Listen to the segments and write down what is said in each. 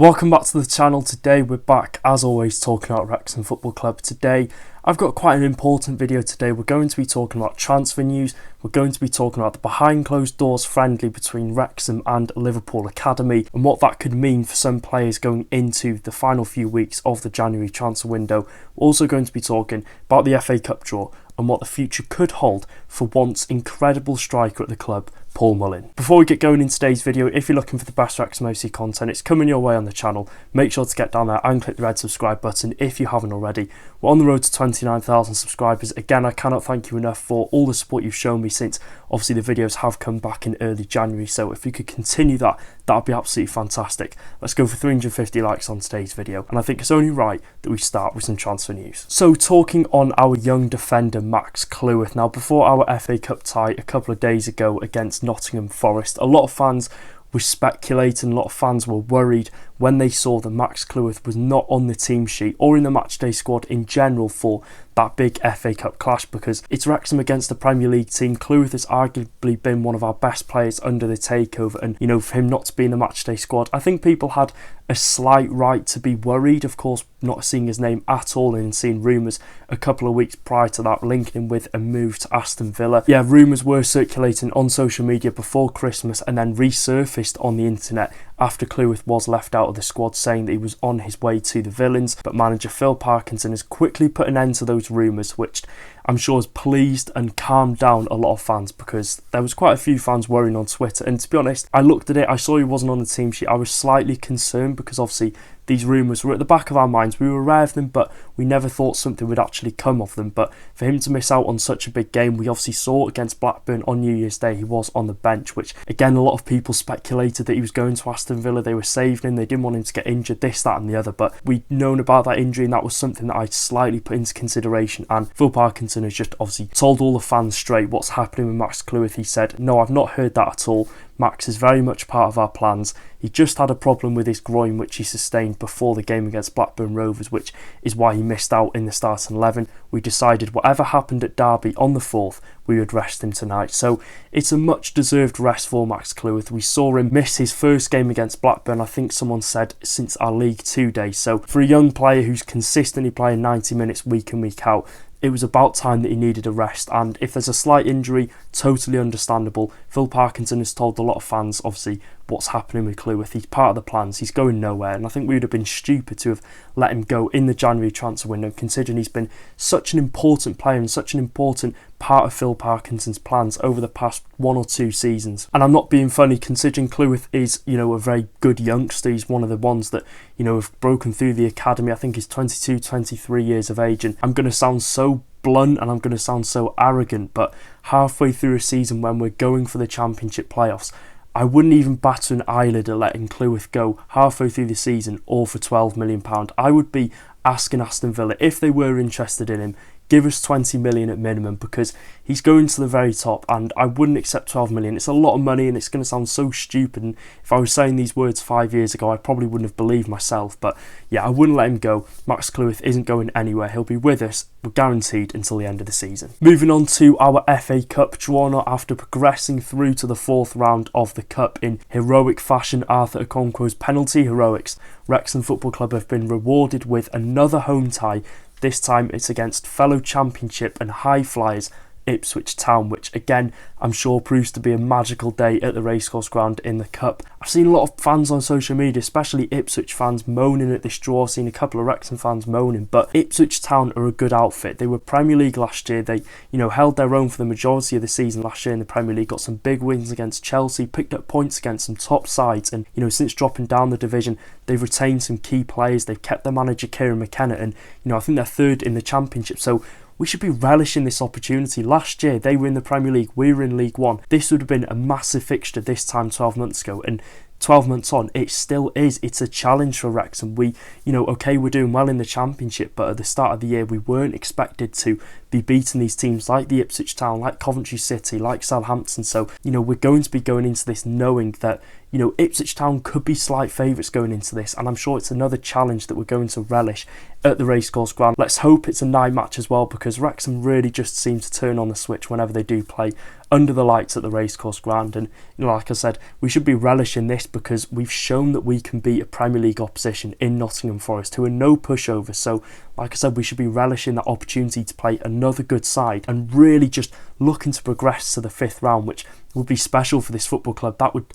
Welcome back to the channel. Today we're back as always talking about Wrexham Football Club. Today I've got quite an important video today. We're going to be talking about transfer news. We're going to be talking about the behind closed doors friendly between Wrexham and Liverpool Academy and what that could mean for some players going into the final few weeks of the January transfer window. We're also going to be talking about the FA Cup draw and what the future could hold for once incredible striker at the club, Paul Mullin. Before we get going in today's video, if you're looking for the best Wrexham AFC content, it's coming your way on the channel. Make sure to get down there and click the red subscribe button if you haven't already. We're on the road to 29,000 subscribers. Again, I cannot thank you enough for all the support you've shown me since obviously the videos have come back in early January. So if you could continue that, that'd be absolutely fantastic. Let's go for 350 likes on today's video. And I think it's only right that we start with some transfer news. So talking on our young defender, Max Cleworth. Now, before our FA Cup tie a couple of days ago against Nottingham Forest, a lot of fans were speculating, a lot of fans were worried when they saw that Max Cleworth was not on the team sheet or in the matchday squad in general for that big FA Cup clash, because it's Wrexham against the Premier League team. Cleworth has arguably been one of our best players under the takeover, and for him not to be in the matchday squad, I think people had a slight right to be worried. Of course, not seeing his name at all and seeing rumours a couple of weeks prior to that linking him with a move to Aston Villa. Yeah, rumours were circulating on social media before Christmas and then resurfaced on the internet after Cleworth was left out of the squad, saying that he was on his way to the Villains. But manager Phil Parkinson has quickly put an end to those rumours, which I'm sure has pleased and calmed down a lot of fans, because there was quite a few fans worrying on Twitter. And to be honest, I looked at it, I saw he wasn't on the team sheet. I was slightly concerned because obviously these rumours were at the back of our minds. We were aware of them, but we never thought something would actually come of them. But for him to miss out on such a big game, we obviously saw against Blackburn on New Year's Day, he was on the bench, which again, a lot of people speculated that he was going to Aston Villa. They were saving him, they didn't want him to get injured, this, that and the other. But we'd known about that injury, and that was something that I slightly put into consideration. And Phil Parkinson has just obviously told all the fans straight what's happening with Max Cleworth. He said, no, I've not heard that at all. Max is very much part of our plans. He just had a problem with his groin, which he sustained before the game against Blackburn Rovers, which is why he missed out in the starting 11. We decided whatever happened at Derby on the 4th, we would rest him tonight. So it's a much deserved rest for Max Cleworth. We saw him miss his first game against Blackburn, I think someone said, since our League 2 days. So for a young player who's consistently playing 90 minutes week in, week out, it was about time that he needed a rest. And if there's a slight injury, totally understandable. Phil Parkinson has told a lot of fans, obviously, what's happening with Cleworth. He's part of the plans, he's going nowhere, and I think we would have been stupid to have let him go in the January transfer window, considering he's been such an important player and such an important part of Phil Parkinson's plans over the past 1 or 2 seasons. And I'm not being funny, considering Cleworth is, a very good youngster. He's one of the ones that, have broken through the academy. I think he's 22, 23 years of age, and I'm going to sound so blunt and I'm going to sound so arrogant, but halfway through a season when we're going for the Championship playoffs, I wouldn't even batter an eyelid at letting Cleworth go halfway through the season, all for £12 million. I would be asking Aston Villa, if they were interested in him, give us 20 million at minimum, because he's going to the very top and I wouldn't accept 12 million. It's a lot of money and it's going to sound so stupid, and if I was saying these words 5 years ago I probably wouldn't have believed myself. But yeah, I wouldn't let him go. Max Cleworth isn't going anywhere. He'll be with us, we're guaranteed, until the end of the season. Moving on to our FA Cup draw. Now, after progressing through to the 4th round of the Cup in heroic fashion, Arthur Okonkwo's penalty heroics, Wrexham Football Club have been rewarded with another home tie. This time it's against fellow Championship and high flyers Ipswich Town, which again I'm sure proves to be a magical day at the racecourse ground in the Cup. I've seen a lot of fans on social media, especially Ipswich fans, moaning at this draw. I've seen a couple of Wrexham fans moaning, but Ipswich Town are a good outfit. They were Premier League last year. They held their own for the majority of the season last year in the Premier League, got some big wins against Chelsea, picked up points against some top sides, and since dropping down the division they've retained some key players. They've kept their manager Kieran McKenna, and I think they're 3rd in the Championship, so we should be relishing this opportunity. Last year they were in the Premier League, we were in League 1. This would have been a massive fixture this time 12 months ago, and 12 months on, it still is. It's a challenge for Wrexham. We, okay, we're doing well in the Championship, but at the start of the year, we weren't expected to be beating these teams like the Ipswich Town, like Coventry City, like Southampton. So, we're going to be going into this knowing that, Ipswich Town could be slight favourites going into this, and I'm sure it's another challenge that we're going to relish at the Racecourse Ground. Let's hope it's a night match as well, because Wrexham really just seem to turn on the switch whenever they do play under the lights at the Racecourse Ground. And like I said, we should be relishing this because we've shown that we can beat a Premier League opposition in Nottingham Forest, who are no pushover. So like I said, we should be relishing that opportunity to play another good side and really just looking to progress to the 5th round, which would be special for this football club. That would,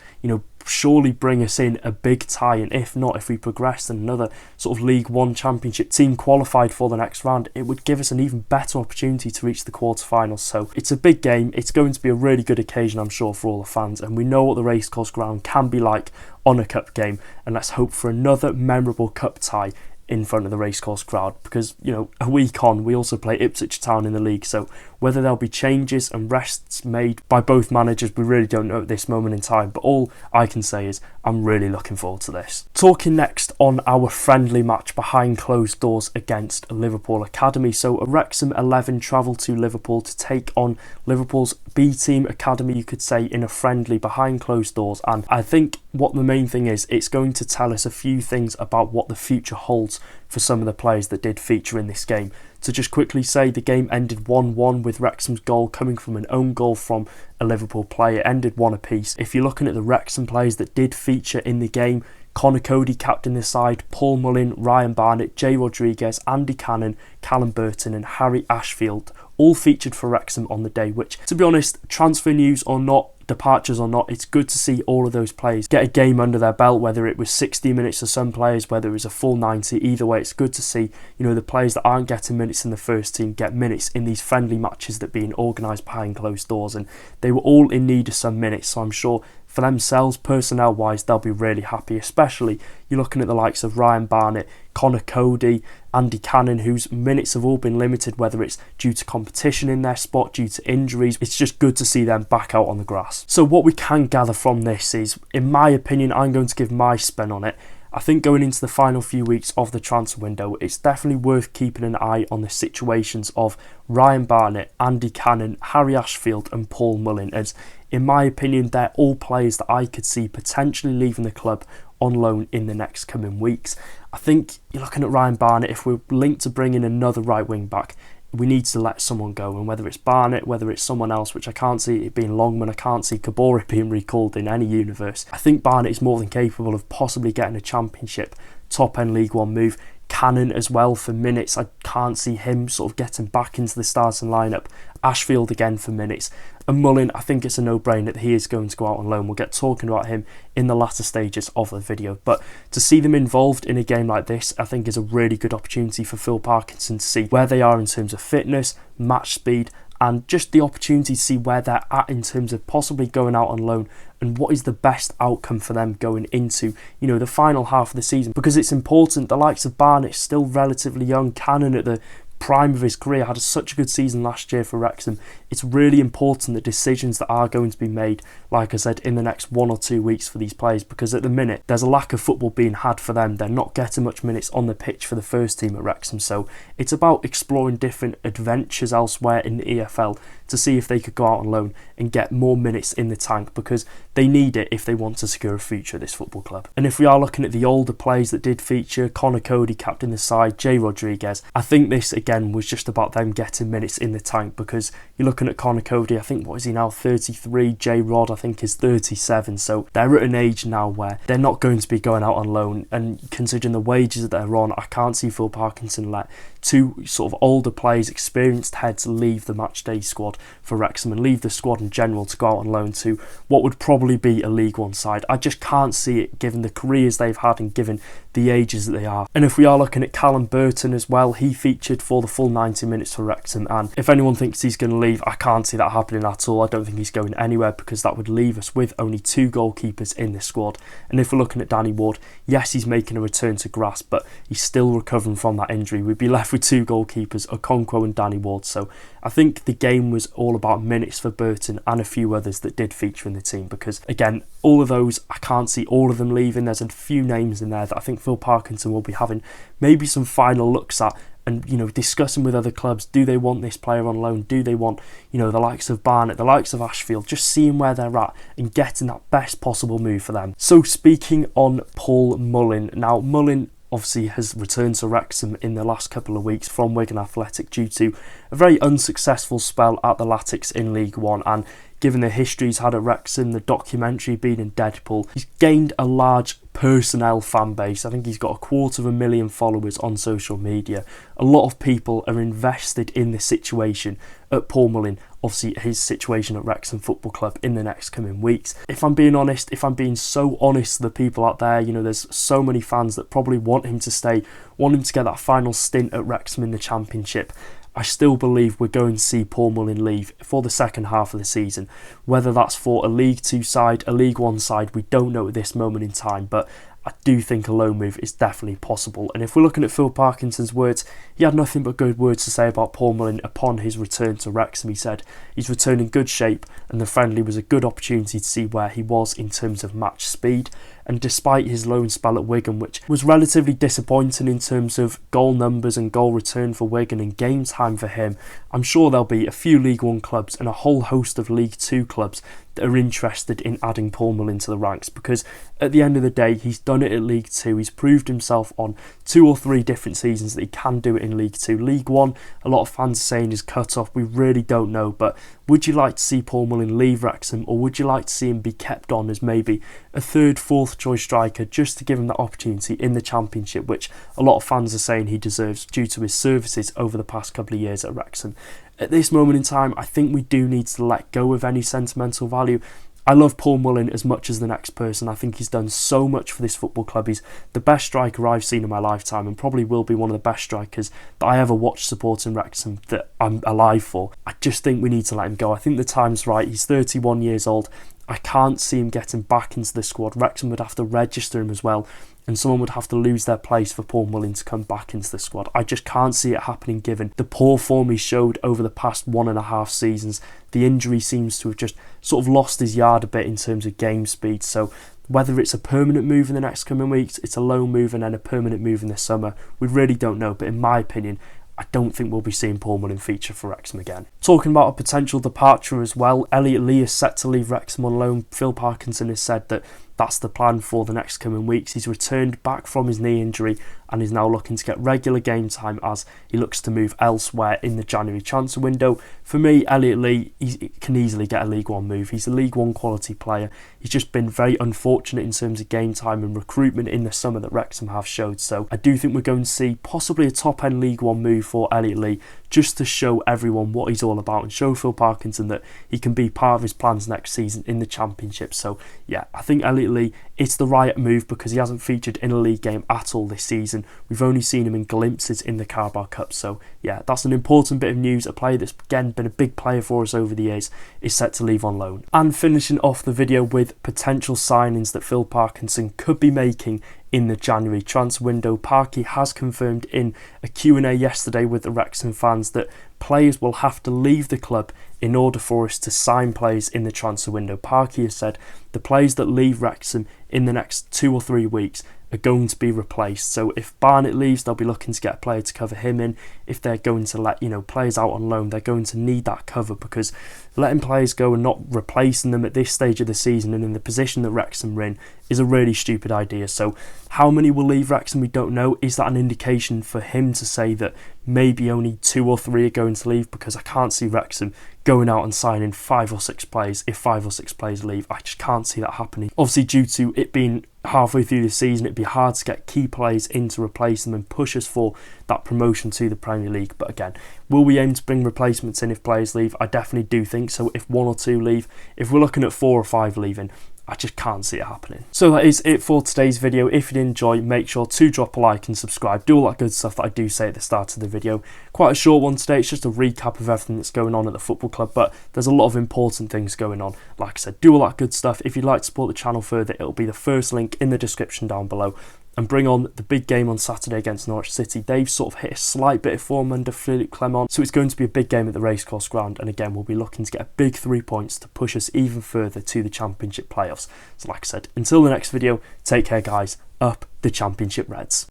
surely bring us in a big tie, and if not, if we progressed and another sort of League One Championship team qualified for the next round, it would give us an even better opportunity to reach the quarterfinals. So it's a big game. It's going to be a really good occasion, I'm sure, for all the fans, and we know what the Racecourse Ground can be like on a cup game, and let's hope for another memorable cup tie in front of the Racecourse crowd, because a week on we also play Ipswich Town in the league, so whether there'll be changes and rests made by both managers, we really don't know at this moment in time, but all I can say is I'm really looking forward to this. Talking next on our friendly match behind closed doors against Liverpool Academy. So a Wrexham 11 travelled to Liverpool to take on Liverpool's B team academy, you could say, in a friendly behind closed doors, and I think what the main thing is, it's going to tell us a few things about what the future holds for some of the players that did feature in this game. To just quickly say, the game ended 1-1 with Wrexham's goal coming from an own goal from a Liverpool player. It ended 1 apiece. If you're looking at the Wrexham players that did feature in the game, Connor Cody captained the side, Paul Mullin, Ryan Barnett, Jay Rodriguez, Andy Cannon, Callum Burton and Harry Ashfield all featured for Wrexham on the day, which, to be honest, transfer news or not, departures or not, it's good to see all of those players get a game under their belt, whether it was 60 minutes for some players, whether it was a full 90, either way it's good to see the players that aren't getting minutes in the first team get minutes in these friendly matches that are being organised behind closed doors, and they were all in need of some minutes, so I'm sure for themselves, personnel wise, they'll be really happy. Especially you're looking at the likes of Ryan Barnett, Connor Cody, Andy Cannon, whose minutes have all been limited, whether it's due to competition in their spot, due to injuries. It's just good to see them back out on the grass. So what we can gather from this is, in my opinion, I'm going to give my spin on it. I think going into the final few weeks of the transfer window, it's definitely worth keeping an eye on the situations of Ryan Barnett, Andy Cannon, Harry Ashfield and Paul Mullin, as in my opinion they're all players that I could see potentially leaving the club on loan in the next coming weeks. I think you're looking at Ryan Barnett, if we're linked to bring in another right wing back, we need to let someone go, and whether it's Barnett, whether it's someone else, which I can't see it being Longman, I can't see Kabore being recalled in any universe. I think Barnett is more than capable of possibly getting a Championship top end League One move. Cannon as well for minutes, I can't see him sort of getting back into the starting lineup. Ashfield again for minutes, and Mullin, I think it's a no-brainer that he is going to go out on loan. We'll get talking about him in the latter stages of the video, but to see them involved in a game like this, I think is a really good opportunity for Phil Parkinson to see where they are in terms of fitness, match speed, and just the opportunity to see where they're at in terms of possibly going out on loan and what is the best outcome for them going into the final half of the season, because it's important. The likes of Barnett still relatively young, Cannon at the prime of his career, had such a good season last year for Wrexham. It's really important the decisions that are going to be made, like I said, in the next 1 or 2 weeks for these players, because at the minute there's a lack of football being had for them. They're not getting much minutes on the pitch for the first team at Wrexham, so it's about exploring different adventures elsewhere in the EFL to see if they could go out on loan and get more minutes in the tank, because they need it if they want to secure a future at this football club. And if we are looking at the older players that did feature, Connor Cody captain the side, Jay Rodriguez, I think this again was just about them getting minutes in the tank, because you're looking at Connor Cody, I think, what is he now, 33, Jay Rod I think is 37, so they're at an age now where they're not going to be going out on loan, and considering the wages that they're on, I can't see Phil Parkinson let two sort of older players, experienced heads, leave the matchday squad for Wrexham and leave the squad in general to go out on loan to what would probably be a League One side. I just can't see it, given the careers they've had and given the ages that they are. And if we are looking at Callum Burton as well, he featured for the full 90 minutes for Wrexham, and if anyone thinks he's going to leave, I can't see that happening at all. I don't think he's going anywhere, because that would leave us with only 2 goalkeepers in this squad. And if we're looking at Danny Ward, yes, he's making a return to grass, but he's still recovering from that injury. We'd be left with 2 goalkeepers, Okonkwo and Danny Ward. So I think the game was all about minutes for Burton and a few others that did feature in the team, because again, all of those, I can't see all of them leaving. There's a few names in there that I think Phil Parkinson will be having maybe some final looks at and, you know, discussing with other clubs, do they want this player on loan? Do they want, you know, the likes of Barnet, the likes of Ashfield, just seeing where they're at and getting that best possible move for them. So speaking on Paul Mullin, now Mullin obviously has returned to Wrexham in the last couple of weeks from Wigan Athletic due to a very unsuccessful spell at the Latics in League One, and given the history he's had at Wrexham, the documentary being in Deadpool, he's gained a large personnel fan base. I think he's got 250,000 followers on social media. A lot of people are invested in the situation at Paul Mullin, obviously his situation at Wrexham Football Club in the next coming weeks. If I'm being honest, if I'm being so honest to the people out there, you know, there's so many fans that probably want him to stay, want him to get that final stint at Wrexham in the Championship. I still believe we're going to see Paul Mullin leave for the second half of the season. Whether that's for a League 2 side, a League 1 side, we don't know at this moment in time, but I do think a loan move is definitely possible. And if we're looking at Phil Parkinson's words, he had nothing but good words to say about Paul Mullin upon his return to Wrexham. He said he's returned in good shape and the friendly was a good opportunity to see where he was in terms of match speed. And despite his loan spell at Wigan, which was relatively disappointing in terms of goal numbers and goal return for Wigan and game time for him, I'm sure there'll be a few League 1 clubs and a whole host of League 2 clubs that are interested in adding Paul Mullin to the ranks, because at the end of the day, he's done it at League 2. He's proved himself on 2 or 3 different seasons that he can do it in League 2. League 1, a lot of fans are saying is cut off. We really don't know, but would you like to see Paul Mullin leave Wrexham, or would you like to see him be kept on as maybe a 3rd, 4th choice striker just to give him that opportunity in the Championship, which a lot of fans are saying he deserves due to his services over the past couple of years at Wrexham? At this moment in time, I think we do need to let go of any sentimental value. I love Paul Mullin as much as the next person. I think he's done so much for this football club. He's the best striker I've seen in my lifetime and probably will be one of the best strikers that I ever watched supporting Wrexham that I'm alive for. I just think we need to let him go. I think the time's right. He's 31 years old. I can't see him getting back into the squad. Wrexham would have to register him as well, and someone would have to lose their place for Paul Mullin to come back into the squad. I just can't see it happening given the poor form he showed over the past 1.5 seasons. The injury seems to have just sort of lost his yard a bit in terms of game speed. So whether it's a permanent move in the next coming weeks, it's a loan move and then a permanent move in the summer, we really don't know. But in my opinion, I don't think we'll be seeing Paul Mullin feature for Wrexham again. Talking about a potential departure as well, Elliot Lee is set to leave Wrexham on loan. Phil Parkinson has said that that's the plan for the next coming weeks. He's returned back from his knee injury and is now looking to get regular game time as he looks to move elsewhere in the January transfer window. For me, Elliot Lee, he can easily get a League 1 move. He's a League 1 quality player. He's just been very unfortunate in terms of game time and recruitment in the summer that Wrexham have showed. So I do think we're going to see possibly a top-end League 1 move for Elliot Lee, just to show everyone what he's all about and show Phil Parkinson that he can be part of his plans next season in the Championship. So yeah, I think Elliot Lee, it's the right move because he hasn't featured in a league game at all this season. We've only seen him in glimpses in the Carabao Cup. So yeah, that's an important bit of news. A player that's again been a big player for us over the years is set to leave on loan. And finishing off the video with potential signings that Phil Parkinson could be making in the January transfer window. Parky has confirmed in a Q&A yesterday with the Wrexham fans that players will have to leave the club in order for us to sign players in the transfer window. Parky has said the players that leave Wrexham in the next 2 or 3 weeks are going to be replaced. So if Barnet leaves, they'll be looking to get a player to cover him in. If they're going to let, players out on loan, they're going to need that cover, because letting players go and not replacing them at this stage of the season and in the position that Wrexham are in is a really stupid idea. So how many will leave Wrexham, we don't know. Is that an indication for him to say that maybe only 2 or 3 are going to leave? Because I can't see Wrexham going out and signing 5 or 6 players if 5 or 6 players leave. I just can't see that happening. Obviously, due to it being halfway through the season, it'd be hard to get key players in to replace them and push us for that promotion to the Premier League. But again, will we aim to bring replacements in if players leave? I definitely do think so. If 1 or 2 leave, if we're looking at 4 or 5 leaving, I just can't see it happening. So that is it for today's video. If you did enjoy, make sure to drop a like and subscribe. Do all that good stuff that I do say at the start of the video. Quite a short one today. It's just a recap of everything that's going on at the football club, but there's a lot of important things going on. Like I said, do all that good stuff. If you'd like to support the channel further, it'll be the first link in the description down below. And bring on the big game on Saturday against Norwich City. They've sort of hit a slight bit of form under Philippe Clement, so it's going to be a big game at the Racecourse Ground. And again, we'll be looking to get a big 3 points to push us even further to the Championship playoffs. So like I said, until the next video, take care guys, up the Championship Reds.